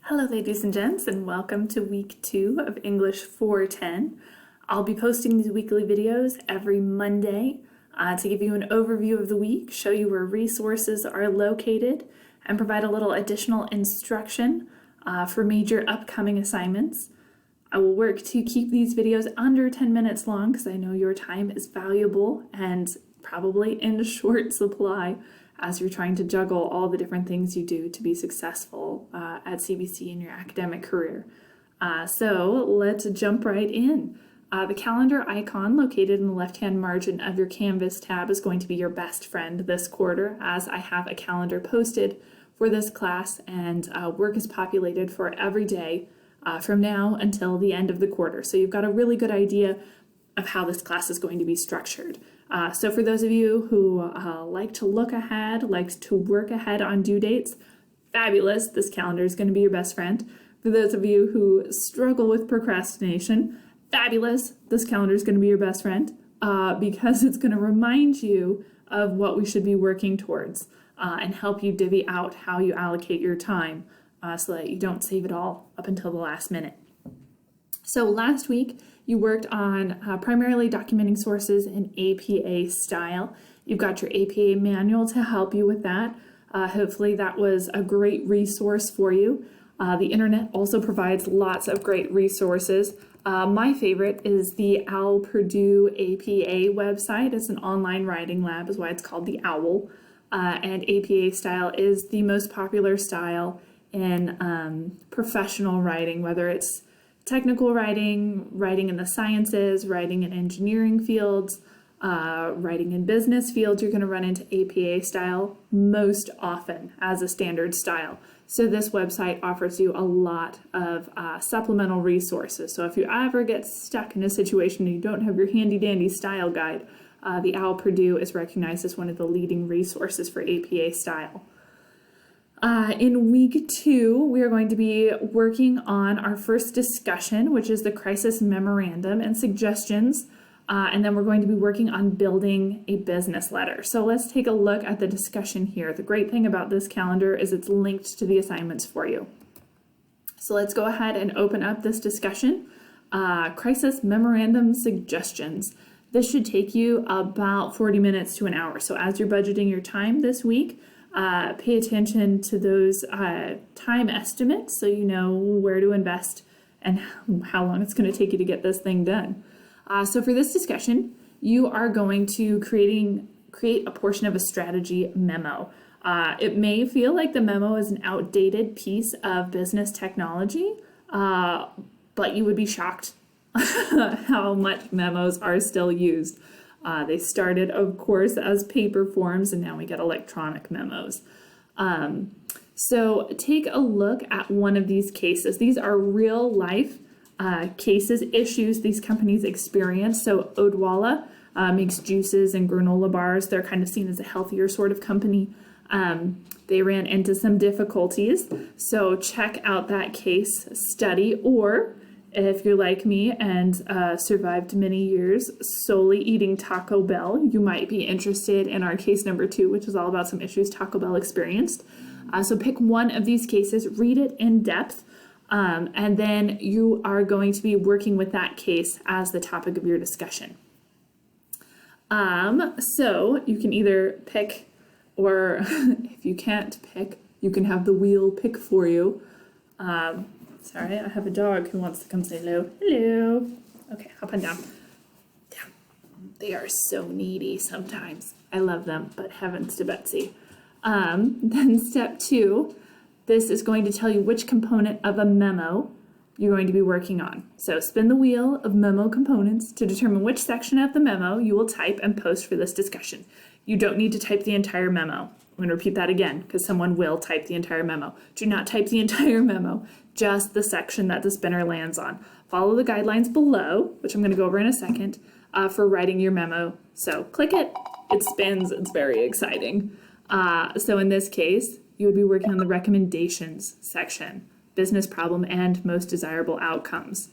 Hello ladies and gents, and welcome to week 2 of English 410. I'll be posting these weekly videos every Monday to give you an overview of the week, show you where resources are located, and provide a little additional instruction for major upcoming assignments. I will work to keep these videos under 10 minutes long because I know your time is valuable and probably in short supply as you're trying to juggle all the different things you do to be successful at CBC in your academic career. So let's jump right in. The calendar icon located in the left-hand margin of your Canvas tab is going to be your best friend this quarter, as I have a calendar posted for this class, and work is populated for every day from now until the end of the quarter. So you've got a really good idea of how this class is going to be structured. So for those of you who like to look ahead, like to work ahead on due dates, fabulous, this calendar is going to be your best friend. For those of you who struggle with procrastination, fabulous, this calendar is going to be your best friend because it's going to remind you of what we should be working towards and help you divvy out how you allocate your time so that you don't save it all up until the last minute. So last week, you worked on primarily documenting sources in APA style. You've got your APA manual to help you with that. Hopefully that was a great resource for you. The internet also provides lots of great resources. My favorite is the OWL Purdue APA website. It's an online writing lab, is why it's called the OWL. And APA style is the most popular style in professional writing, whether it's technical writing, writing in the sciences, writing in engineering fields, writing in business fields. You're going to run into APA style most often as a standard style. So this website offers you a lot of supplemental resources. So if you ever get stuck in a situation and you don't have your handy dandy style guide, the OWL Purdue is recognized as one of the leading resources for APA style. In week 2, we are going to be working on our first discussion, which is the crisis memorandum and suggestions, and then we're going to be working on building a business letter. So let's take a look at the discussion here. The great thing about this calendar is it's linked to the assignments for you. So let's go ahead and open up this discussion. Crisis memorandum suggestions. This should take you about 40 minutes to an hour. So as you're budgeting your time this week, pay attention to those time estimates so you know where to invest and how long it's going to take you to get this thing done. So for this discussion, you are going to create a portion of a strategy memo. It may feel like the memo is an outdated piece of business technology, but you would be shocked how much memos are still used. They started, of course, as paper forms, and now we get electronic memos. So take a look at one of these cases. These are real life cases, issues these companies experience. So Odwalla makes juices and granola bars. They're kind of seen as a healthier sort of company. They ran into some difficulties. So check out that case study, or if you're like me and survived many years solely eating Taco Bell, you might be interested in our case number 2, which is all about some issues Taco Bell experienced. So pick one of these cases, read it in depth, and then you are going to be working with that case as the topic of your discussion. So you can either pick, or if you can't pick, you can have the wheel pick for you. Sorry, I have a dog who wants to come say hello. Hello. Okay, hop on down. Down. They are so needy sometimes. I love them, but heavens to Betsy. Then step 2, this is going to tell you which component of a memo you're going to be working on. So spin the wheel of memo components to determine which section of the memo you will type and post for this discussion. You don't need to type the entire memo. I'm going to repeat that again because someone will type the entire memo. Do not type the entire memo, just the section that the spinner lands on. Follow the guidelines below, which I'm going to go over in a second, for writing your memo. So click it, it spins, it's very exciting. So in this case, you would be working on the recommendations section, business problem and most desirable outcomes.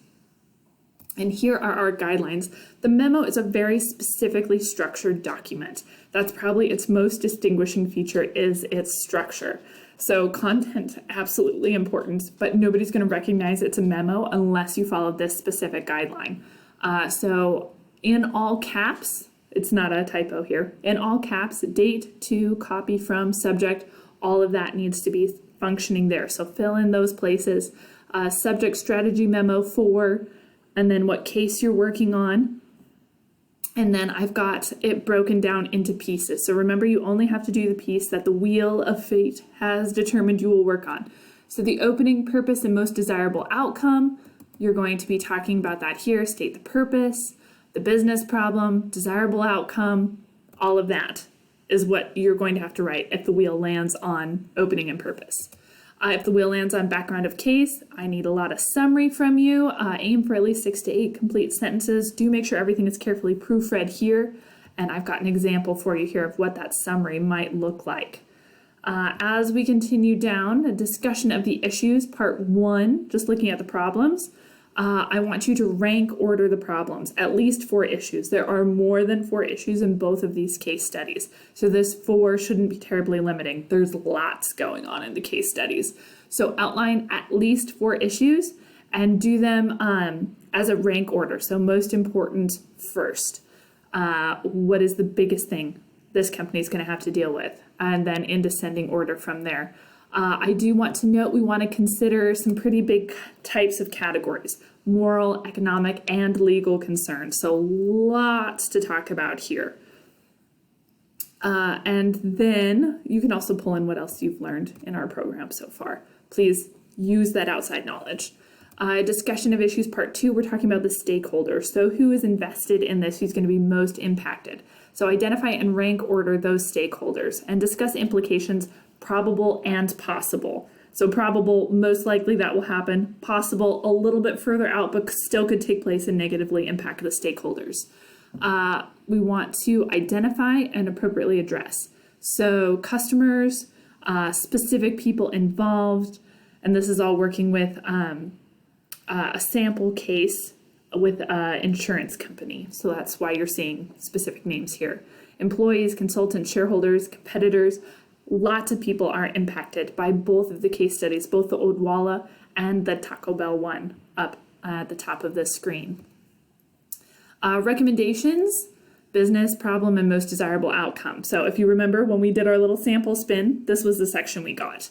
And here are our guidelines. The memo is a very specifically structured document. That's probably its most distinguishing feature, is its structure. So content, absolutely important, but nobody's going to recognize it's a memo unless you follow this specific guideline. So in all caps, it's not a typo here, in all caps, date, to, copy from, subject, all of that needs to be functioning there. So fill in those places. Subject, strategy memo for, and then what case you're working on. And then I've got it broken down into pieces. So remember, you only have to do the piece that the wheel of fate has determined you will work on. So the opening, purpose, and most desirable outcome, you're going to be talking about that here. State the purpose, the business problem, desirable outcome, all of that is what you're going to have to write if the wheel lands on opening and purpose. If the wheel lands on background of case, I need a lot of summary from you. Aim for at least 6 to 8 complete sentences. Do make sure everything is carefully proofread here. And I've got an example for you here of what that summary might look like. As we continue down, a discussion of the issues, part 1, just looking at the problems. I want you to rank order the problems, at least 4 issues. There are more than 4 issues in both of these case studies. So this 4 shouldn't be terribly limiting. There's lots going on in the case studies. So outline at least 4 issues and do them as a rank order. So most important first. What is the biggest thing this company is going to have to deal with? And then in descending order from there. I do want to note we want to consider some pretty big types of categories: moral, economic, and legal concerns. So lots to talk about here. And then you can also pull in what else you've learned in our program so far. Please use that outside knowledge. Discussion of issues, part 2, we're talking about the stakeholders. So who is invested in this? Who's going to be most impacted? So identify and rank order those stakeholders and discuss implications, probable and possible. So probable, most likely that will happen. Possible, a little bit further out, but still could take place and negatively impact the stakeholders. We want to identify and appropriately address. So customers, specific people involved, and this is all working with a sample case with an insurance company. So that's why you're seeing specific names here. Employees, consultants, shareholders, competitors. Lots of people are impacted by both of the case studies, both the Odwalla and the Taco Bell one up at the top of this screen. Recommendations, business problem, and most desirable outcome. So if you remember when we did our little sample spin, this was the section we got.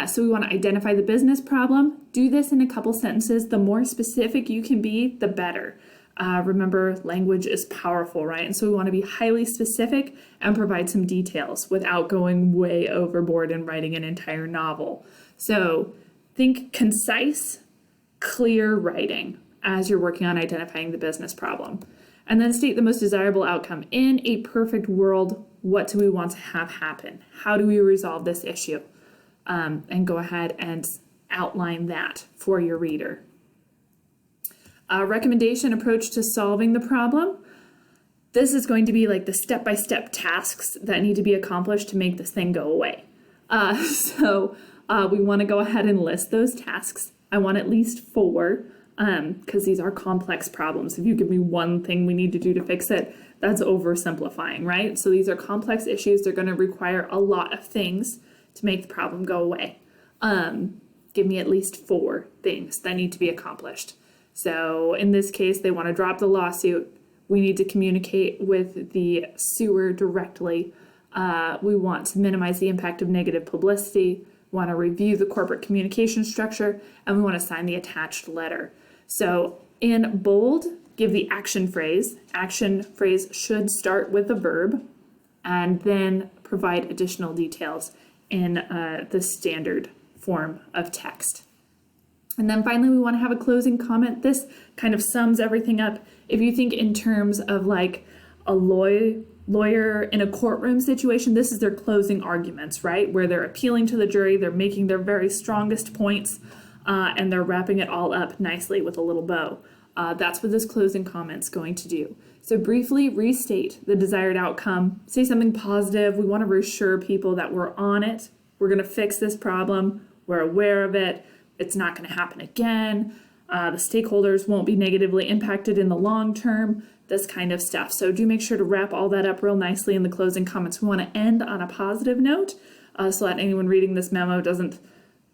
So we want to identify the business problem. Do this in a couple sentences. The more specific you can be, the better. Remember, language is powerful, right? And so we want to be highly specific and provide some details without going way overboard and writing an entire novel. So think concise, clear writing as you're working on identifying the business problem. And then state the most desirable outcome. In a perfect world, what do we want to have happen? How do we resolve this issue? And go ahead and outline that for your reader. Recommendation approach to solving the problem. This is going to be like the step-by-step tasks that need to be accomplished to make this thing go away. So we want to go ahead and list those tasks. I want at least 4 because these are complex problems. If you give me one thing we need to do to fix it, that's oversimplifying, right? So these are complex issues. They're going to require a lot of things to make the problem go away. Give me at least 4 things that need to be accomplished. So in this case, they want to drop the lawsuit. We need to communicate with the suer directly. We want to minimize the impact of negative publicity. We want to review the corporate communication structure, and we want to sign the attached letter. So in bold, give the action phrase. Action phrase should start with a verb, and then provide additional details in the standard form of text. And then finally, we want to have a closing comment. This kind of sums everything up. If you think in terms of like a lawyer in a courtroom situation, this is their closing arguments, right? Where they're appealing to the jury, they're making their very strongest points, and they're wrapping it all up nicely with a little bow. That's what this closing comment's going to do. So briefly restate the desired outcome. Say something positive. We want to reassure people that we're on it. We're going to fix this problem. We're aware of it. It's not going to happen again. The stakeholders won't be negatively impacted in the long term, this kind of stuff. So do make sure to wrap all that up real nicely in the closing comments. We want to end on a positive note. so that anyone reading this memo doesn't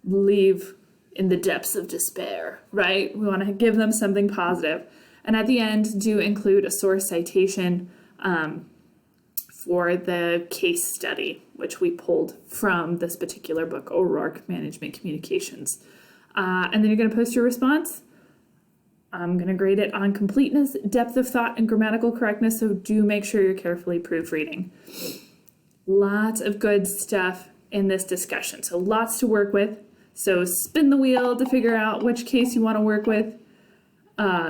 leave in the depths of despair, right? We want to give them something positive. And at the end, do include a source citation for the case study, which we pulled from this particular book, O'Rourke Management Communications. And then you're going to post your response. I'm going to grade it on completeness, depth of thought, and grammatical correctness, so do make sure you're carefully proofreading. Lots of good stuff in this discussion, so lots to work with. So spin the wheel to figure out which case you want to work with.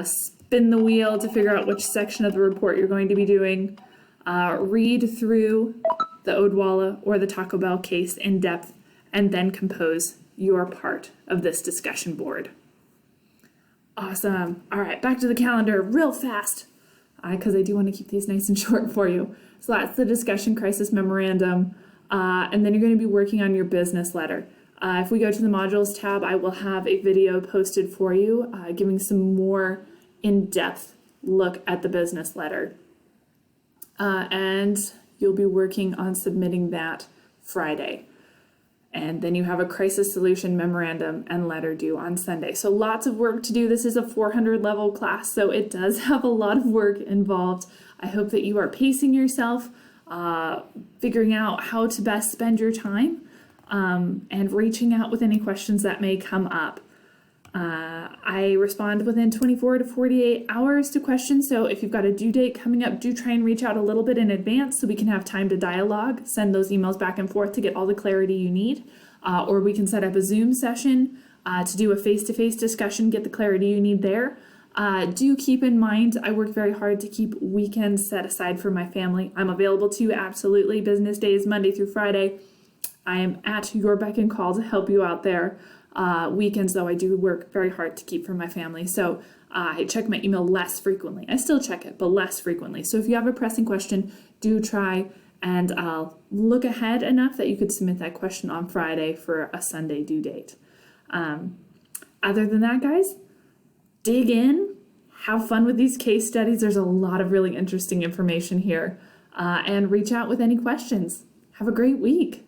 Spin the wheel to figure out which section of the report you're going to be doing. Read through the Odwalla or the Taco Bell case in depth, and then compose your part of this discussion board. Awesome. All right, back to the calendar real fast, because I do want to keep these nice and short for you. So that's the discussion crisis memorandum, and then you're going to be working on your business letter. If we go to the modules tab, I will have a video posted for you, giving some more in-depth look at the business letter. And you'll be working on submitting that Friday. And then you have a crisis solution memorandum and letter due on Sunday. So lots of work to do. This is a 400 level class, so it does have a lot of work involved. I hope that you are pacing yourself, figuring out how to best spend your time, and reaching out with any questions that may come up. I respond within 24 to 48 hours to questions, so if you've got a due date coming up, do try and reach out a little bit in advance so we can have time to dialogue, send those emails back and forth to get all the clarity you need, or we can set up a Zoom session to do a face-to-face discussion, get the clarity you need there. Do keep in mind, I work very hard to keep weekends set aside for my family. I'm available to you, absolutely, business days, Monday through Friday. I am at your beck and call to help you out there. Weekends, though, I do work very hard to keep for my family, so I check my email less frequently. I still check it, but less frequently. So if you have a pressing question, do try and look ahead enough that you could submit that question on Friday for a Sunday due date. Other than that, guys, dig in, have fun with these case studies. There's a lot of really interesting information here, and reach out with any questions. Have a great week.